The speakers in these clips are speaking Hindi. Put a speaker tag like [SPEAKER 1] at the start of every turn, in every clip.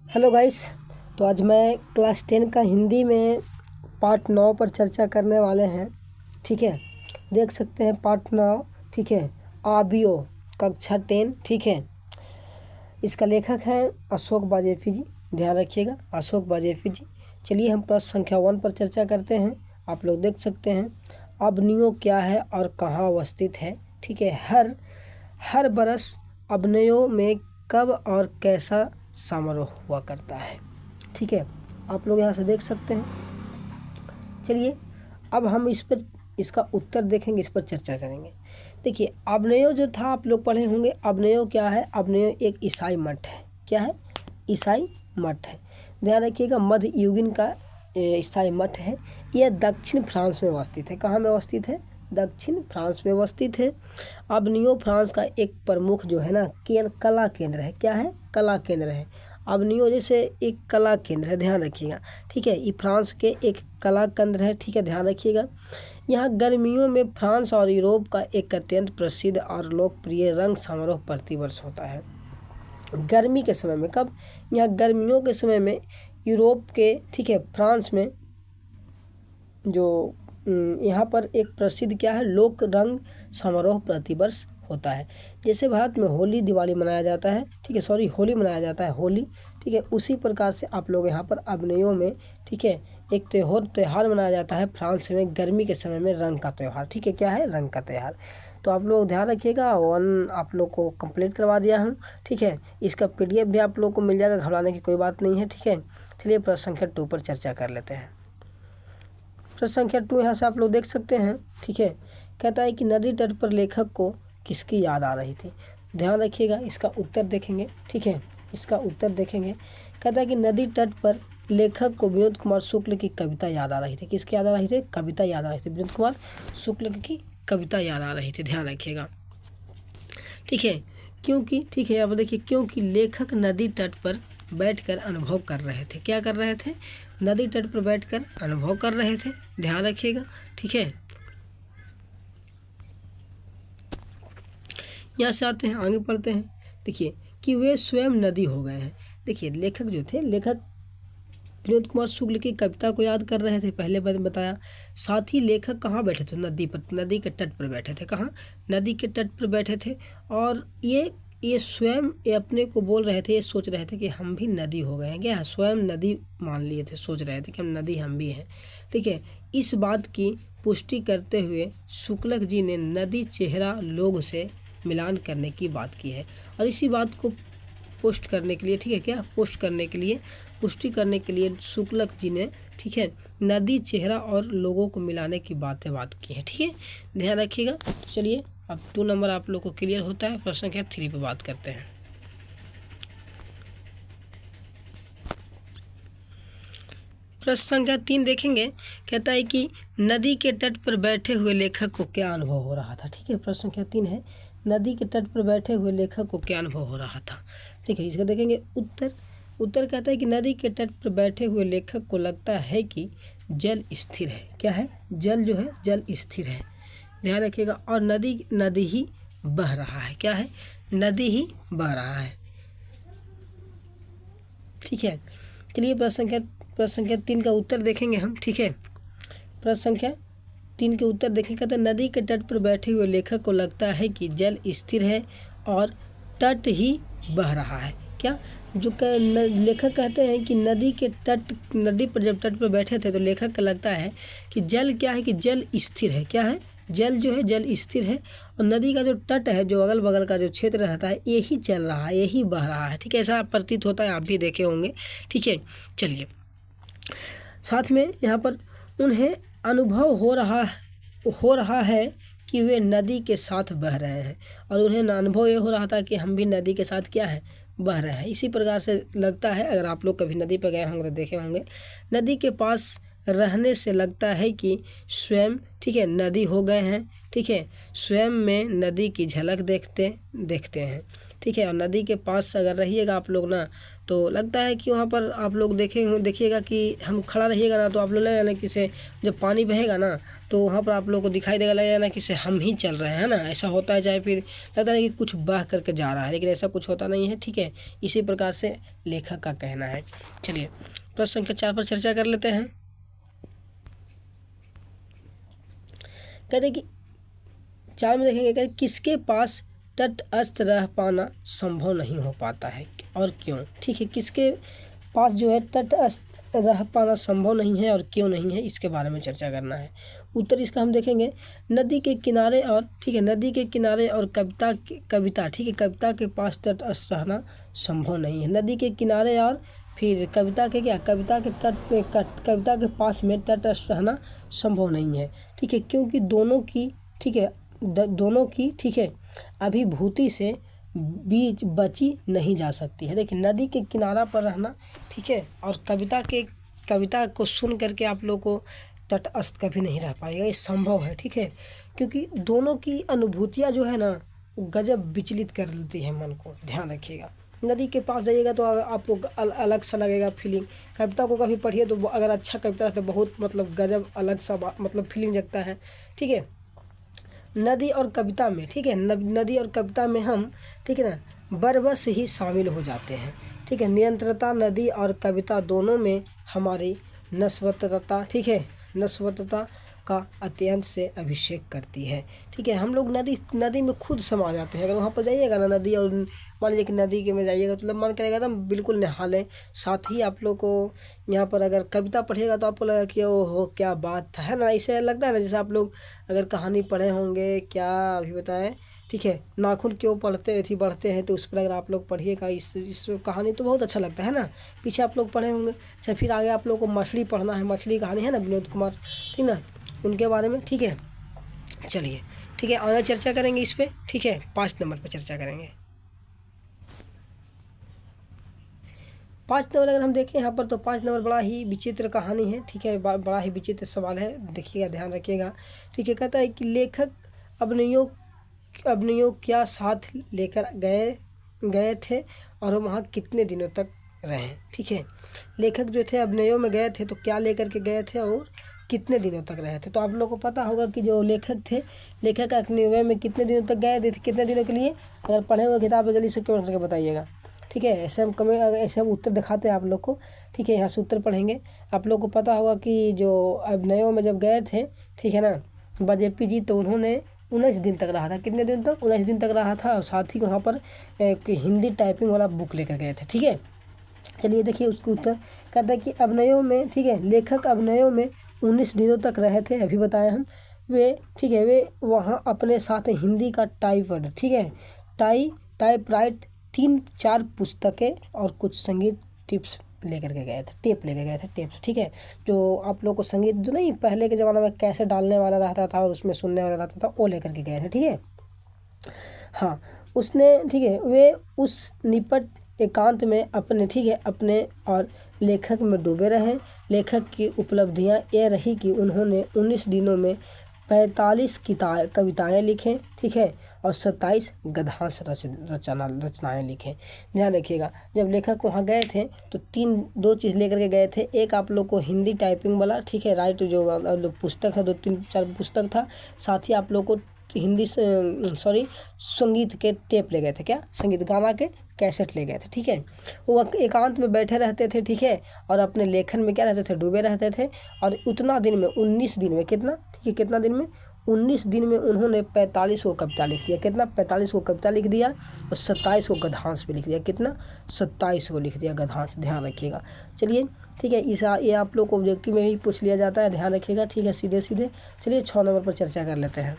[SPEAKER 1] Hello guys. तो आज मैं क्लास 10 का हिंदी में पार्ट 9 पर चर्चा करने वाले हैं। ठीक है, देख सकते हैं पार्ट 9। ठीक है, आबियो कक्षा 10। ठीक है, इसका लेखक है अशोक बाजेफी जी। ध्यान रखिएगा, अशोक बाजेफी जी। चलिए हम प्रश्न संख्या 1 पर चर्चा करते हैं। आप लोग देख सकते हैं, अबनियो क्या है और कहाँ अवस्थित है। ठीक है, हर बरस अबनियो में कब और कैसा समारोह हुआ करता है। ठीक है, आप लोग यहाँ से देख सकते हैं। चलिए अब हम इसका उत्तर देखेंगे, इस पर चर्चा करेंगे। देखिए, अबनेयो जो था आप लोग पढ़े होंगे। अबनेयो क्या है? अबनेयो एक ईसाई मठ है। क्या है? ईसाई मठ है। ध्यान रखिएगा, मध्य युगीन का ईसाई मठ है। यह दक्षिण फ्रांस में अवस्थित है। कहाँ में अवस्थित है? दक्षिण फ्रांस में अवस्थित है। अबनियो फ्रांस का एक प्रमुख जो है ना कला केंद्र है। क्या है? कला केंद्र है। अबनियो जैसे एक कला केंद्र है, ध्यान रखिएगा। ठीक है, ये फ्रांस के एक कला केंद्र है। ठीक है, ध्यान रखिएगा। यहाँ गर्मियों में फ्रांस और यूरोप का एक अत्यंत प्रसिद्ध और लोकप्रिय रंग समारोह प्रतिवर्ष होता है। गर्मी के समय में, कब? यहाँ गर्मियों के समय में यूरोप के, ठीक है, फ्रांस में जो यहाँ पर एक प्रसिद्ध क्या है, लोक रंग समारोह प्रतिवर्ष होता है। जैसे भारत में होली दिवाली मनाया जाता है, ठीक है, सॉरी होली मनाया जाता है, होली, ठीक है, उसी प्रकार से आप लोग यहाँ पर अबनेयो में, ठीक है, एक त्यौहार मनाया जाता है फ्रांस में गर्मी के समय में, रंग का त्यौहार। ठीक है, क्या है? रंग का त्यौहार। तो आप लोग ध्यान रखिएगा। 1 आप लोग को कंप्लीट करवा दिया हूँ। ठीक है, इसका PDF भी आप लोग को मिल जाएगा, घबराने की कोई बात नहीं है। ठीक है, चलिए प्रश्न संख्या 2 पर चर्चा कर लेते हैं। प्रश्न संख्या 2 यहाँ से आप लोग देख सकते हैं। ठीक है, कहता है कि नदी तट पर लेखक को किसकी याद आ रही थी। ध्यान रखिएगा, इसका उत्तर देखेंगे। ठीक है, इसका उत्तर देखेंगे। कहता है कि नदी तट पर लेखक को विनोद कुमार शुक्ल की कविता याद आ रही थी। किसकी याद आ रही थी? कविता याद आ रही थी। विनोद कुमार शुक्ल की कविता याद आ रही थी। ध्यान रखिएगा। ठीक है, क्योंकि, ठीक है, अब देखिए, क्योंकि लेखक नदी तट पर बैठकर अनुभव कर रहे थे। क्या कर रहे थे? नदी तट पर बैठकर अनुभव कर रहे थे। ध्यान रखिएगा। ठीक है, यहाँ से आते हैं, आगे पढ़ते हैं। देखिए कि वे स्वयं नदी हो गए हैं। देखिए, लेखक जो थे, लेखक विनोद कुमार शुक्ल की कविता को याद कर रहे थे, पहले बताया। साथ ही लेखक कहाँ बैठे थे? नदी पर, नदी के तट पर बैठे थे। कहाँ? नदी के तट पर बैठे थे। और ये स्वयं ये अपने को बोल रहे थे, ये सोच रहे थे कि हम भी नदी हो गए हैं। क्या? स्वयं नदी मान लिए थे, सोच रहे थे कि हम नदी हम भी हैं। ठीक है, इस बात की पुष्टि करते हुए शुक्लक जी ने नदी चेहरा लोग से मिलान करने की बात की है। और इसी बात को पोस्ट करने के लिए, ठीक है, क्या पोस्ट करने के लिए, पुष्टि करने के लिए शुक्लक जी ने, ठीक है, नदी चेहरा और लोगों को मिलाने की बात की है। ठीक है, ध्यान रखिएगा। तो चलिए अब 2 नंबर आप लोग को क्लियर होता है। प्रश्न संख्या 3 पे बात करते हैं। प्रश्न संख्या 3 देखेंगे। कहता है कि नदी के तट पर बैठे हुए लेखक को क्या अनुभव हो रहा था। ठीक है, प्रश्न संख्या 3 है, नदी के तट पर बैठे हुए लेखक को क्या अनुभव हो रहा था। ठीक है, इसका देखेंगे उत्तर कहता है कि नदी के तट पर बैठे हुए लेखक को लगता है कि जल स्थिर है। क्या है? जल जो है, जल स्थिर है। ध्यान रखिएगा। और नदी ही बह रहा है। क्या है? नदी ही बह रहा है। ठीक है, चलिए प्रश्न संख्या 3 का उत्तर देखेंगे हम। ठीक है, प्रश्न संख्या 3 के उत्तर देखेंगे। कहते हैं नदी के तट पर बैठे हुए लेखक को लगता है कि जल स्थिर है और तट ही बह रहा है। क्या? जो लेखक कहते हैं कि नदी पर जब तट पर बैठे थे तो लेखक को लगता है कि जल क्या है, कि जल स्थिर है। क्या है? जल जो है, जल स्थिर है। और नदी का जो तट है, जो अगल बगल का जो क्षेत्र रहता है, यही चल रहा है, यही बह रहा है। ठीक है, ऐसा प्रतीत होता है, आप भी देखे होंगे। ठीक है, चलिए साथ में यहाँ पर उन्हें अनुभव हो रहा है कि वे नदी के साथ बह रहे हैं। और उन्हें अनुभव ये हो रहा था कि हम भी नदी के साथ क्या है, बह रहे हैं। इसी प्रकार से लगता है, अगर आप लोग कभी नदी पर गए होंगे तो देखे होंगे, नदी के पास रहने से लगता है कि स्वयं, ठीक है, नदी हो गए हैं। ठीक है, स्वयं में नदी की झलक देखते हैं। ठीक है, और नदी के पास अगर रहिएगा आप लोग ना तो लगता है कि वहाँ पर आप लोग देखिएगा कि हम खड़ा रहिएगा ना तो आप लोग लगेगा ना कि से जब पानी बहेगा ना तो वहाँ पर आप लोग को दिखाई देगा, लगेगा ना कि से हम ही चल रहे हैं ना, ऐसा होता है। चाहे फिर लगता है कि कुछ बह करके जा रहा है, लेकिन ऐसा कुछ होता नहीं है। ठीक है, इसी प्रकार से लेखक का कहना है। चलिए प्रश्न संख्या 4 पर चर्चा कर लेते हैं। कहते हैं कि 4 में देखेंगे, कहते किसके पास तटस्थ रह पाना संभव नहीं हो पाता है और क्यों। ठीक है, किसके पास जो है तटस्थ रह पाना संभव नहीं है और क्यों नहीं है, इसके बारे में चर्चा करना है। उत्तर इसका हम देखेंगे, नदी के किनारे और ठीक है, नदी के किनारे और कविता ठीक है, कविता के पास तटस्थ रहना संभव नहीं है। नदी के किनारे और फिर कविता के कविता के तट पे कविता के पास में तटस्थ रहना संभव नहीं है। ठीक है, क्योंकि दोनों की ठीक है अभिभूति से बीच बची नहीं जा सकती है। देखिए, नदी के किनारा पर रहना, ठीक है, और कविता को सुन करके आप लोग को तटस्थ कभी नहीं रह पाएगा, ये संभव है। ठीक है, क्योंकि दोनों की अनुभूतियाँ जो है ना गजब विचलित कर देती है मन को, ध्यान रखिएगा। नदी के पास जाइएगा तो आपको अलग सा लगेगा फीलिंग। कविता को कभी पढ़िए तो अगर अच्छा कविता है तो बहुत मतलब गजब अलग सा मतलब फीलिंग जगता है। ठीक है, नदी और कविता में, ठीक है, नदी और कविता में हम, ठीक है ना, बरबस ही शामिल हो जाते हैं। ठीक है, निरंतरता नदी और कविता दोनों में हमारी नस्वतता, ठीक है, नस्वतता का अत्यंत से अभिषेक करती है। ठीक है, हम लोग नदी में खुद समा जाते हैं। अगर वहाँ पर जाइएगा ना नदी, और मान लीजिए कि नदी के में जाइएगा तो मन करेगा एकदम बिल्कुल नहा लें। साथ ही आप लोग को यहाँ पर अगर कविता पढ़िएगा तो आपको लगेगा कि ओहो क्या बात था, है ना। ऐसे लगता है ना जैसे आप लोग अगर कहानी पढ़े होंगे, क्या अभी बताएं, ठीक है, नाखून क्यों बढ़ते हैं, तो उस पर अगर आप लोग पढ़िएगा इस कहानी तो बहुत अच्छा लगता है ना। पीछे आप लोग पढ़े होंगे। अच्छा, फिर आगे आप लोग को मछली पढ़ना है, मछली कहानी है ना, विनोद कुमार, ठीक ना, उनके बारे में। ठीक है, चलिए ठीक है, आगे चर्चा करेंगे इस पे। ठीक है, 5 नंबर पर चर्चा करेंगे। 5 नंबर अगर हम देखें यहाँ पर तो 5 नंबर बड़ा ही विचित्र कहानी है। ठीक है, बड़ा ही विचित्र सवाल है, देखिएगा, ध्यान रखिएगा। ठीक है, कहता है कि लेखक अभिनयों क्या साथ लेकर गए थे और वहाँ कितने दिनों तक रहे। ठीक है, लेखक जो थे अभिनयों में गए थे तो क्या लेकर के गए थे और कितने दिनों तक रहे थे। तो आप लोगों को पता होगा कि जो लेखक थे, लेखक अभिनय में कितने दिनों तक गए थे, कितने दिनों के लिए। अगर पढ़े हुए किताब तो जल्दी से कमेंट करके बताइएगा। ठीक है, ऐसे हम उत्तर दिखाते हैं आप लोग को। ठीक है, यहाँ से उत्तर पढ़ेंगे। आप लोग को पता होगा कि जो अभिनयों में जब गए थे, ठीक है ना, वाजपेयी जी, तो उन्होंने 19 दिन तक रहा था। कितने दिन तक? 19 दिन तक रहा था। और साथ ही वहाँ पर एक हिंदी टाइपिंग वाला बुक लेकर गए थे। ठीक है, चलिए देखिए उसका उत्तर। कहता है कि अभिनयों में, ठीक है, लेखक अभिनयों में 19 दिनों तक रहे थे, अभी बताया हम। वे, ठीक है, वे वहाँ अपने साथ हिंदी का टाइपराइटर, ठीक है, टाइपराइट 3-4 पुस्तकें और कुछ संगीत टेप लेकर गए थे, टेप्स। ठीक है, जो आप लोग को संगीत जो नहीं पहले के ज़माने में कैसे डालने वाला रहता था और उसमें सुनने वाला रहता था, वो लेकर के गए थे। ठीक है, हाँ, उसने, ठीक है, वे उस निपट एकांत में अपने, ठीक है, अपने और लेखक में डूबे रहे। लेखक की उपलब्धियां ये रही कि उन्होंने 19 दिनों में 45 कविताएं लिखें, ठीक है, और 27 गद्यांश रचनाएं लिखें। ध्यान रखिएगा, जब लेखक वहाँ गए थे तो 2 चीज़ लेकर के गए थे। एक आप लोग को हिंदी टाइपिंग वाला, ठीक है, राइट, जो पुस्तक था, 2-3-4 पुस्तक था। साथ ही आप लोग को हिंदी संगीत के टेप ले गए थे, क्या, संगीत गाना के कैसेट ले गए थे। ठीक है, वो एकांत में बैठे रहते थे, ठीक है, और अपने लेखन में क्या रहते थे, डूबे रहते थे। और उतना दिन में 19 दिन में कितना, ठीक है, कितना दिन में, 19 दिन में उन्होंने 45 को कविता लिख दिया। कितना, 45 को कविता लिख दिया और 27 को गद्यांश भी लिख दिया। कितना, 27 को लिख दिया गद्यांश, ध्यान रखिएगा। चलिए ठीक है, ये आप लोग को ऑब्जेक्टिव में भी पूछ लिया जाता है, ध्यान रखिएगा। ठीक है, सीधे चलिए 6 नंबर पर चर्चा कर लेते हैं।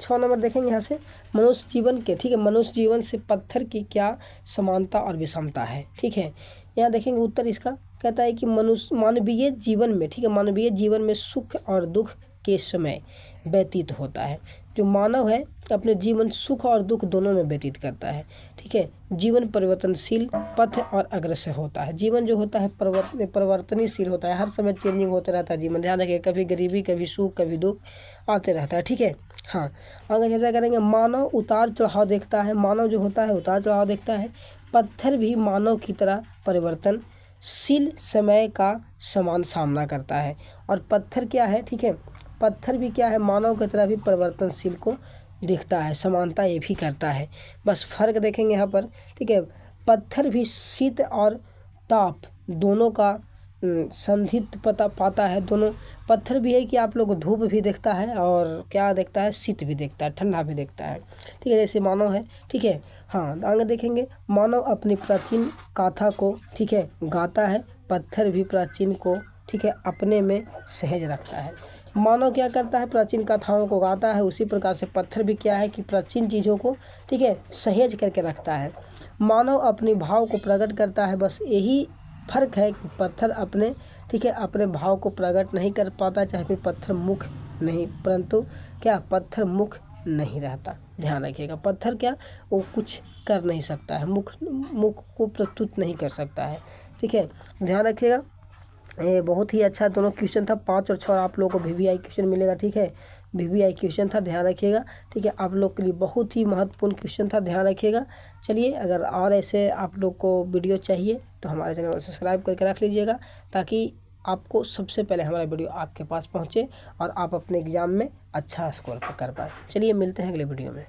[SPEAKER 1] 6 नंबर देखेंगे यहाँ से, मनुष्य जीवन के, ठीक है, मनुष्य जीवन से पत्थर की क्या समानता और विषमता है। ठीक है, यहाँ देखेंगे उत्तर इसका। कहता है कि मानवीय जीवन में, ठीक है, मानवीय जीवन में सुख और दुख के समय व्यतीत होता है। जो मानव है अपने जीवन सुख और दुख दोनों में व्यतीत करता है, ठीक है। जीवन परिवर्तनशील पथ और अग्रसर होता है। जीवन जो होता है परिवर्तनशील होता है, हर समय चेंजिंग होता रहता है जीवन। ध्यान रखिए, कभी गरीबी, कभी सुख, कभी दुख आते रहता है, ठीक है। हाँ, आगे चर्चा करेंगे। मानव उतार चढ़ाव देखता है। मानव जो होता है उतार चढ़ाव देखता है। पत्थर भी मानव की तरह परिवर्तनशील समय का समान सामना करता है। और पत्थर क्या है, ठीक है, पत्थर भी क्या है, मानव की तरह भी परिवर्तनशील को देखता है, समानता ये भी करता है। बस फर्क देखेंगे यहाँ पर, ठीक है। पत्थर भी शीत और ताप दोनों का संधित पाता है। दोनों पत्थर भी है कि आप लोग धूप भी देखता है और क्या देखता है, शीत भी देखता है, ठंडा भी देखता है, ठीक है, जैसे मानव है, ठीक है। हाँ, आगे देखेंगे। मानव अपनी प्राचीन गाथा को, ठीक है, गाता है। पत्थर भी प्राचीन को, ठीक है, अपने में सहज रखता है। मानव क्या करता है, प्राचीन कथाओं को गाता है। उसी प्रकार से पत्थर भी क्या है कि प्राचीन चीज़ों को, ठीक है, सहेज करके रखता है। मानव अपने भाव को प्रकट करता है। बस यही फर्क है कि पत्थर अपने, ठीक है, अपने भाव को प्रकट नहीं कर पाता, चाहे फिर पत्थर मुख नहीं, परंतु क्या, पत्थर मुख नहीं रहता। ध्यान रखिएगा, पत्थर क्या, वो कुछ कर नहीं सकता है, मुख को प्रस्तुत नहीं कर सकता है, ठीक है। ध्यान रखिएगा, ये बहुत ही अच्छा दोनों क्वेश्चन था। 5 और 6 आप लोगों को VVI क्वेश्चन मिलेगा, ठीक है। VVI क्वेश्चन था, ध्यान रखिएगा, ठीक है। आप लोग के लिए बहुत ही महत्वपूर्ण क्वेश्चन था, ध्यान रखिएगा। चलिए, अगर और ऐसे आप लोग को वीडियो चाहिए तो हमारे चैनल को सब्सक्राइब करके रख लीजिएगा, ताकि आपको सबसे पहले हमारा वीडियो आपके पास पहुँचे और आप अपने एग्ज़ाम में अच्छा स्कोर कर पाए। चलिए, मिलते हैं अगले वीडियो में।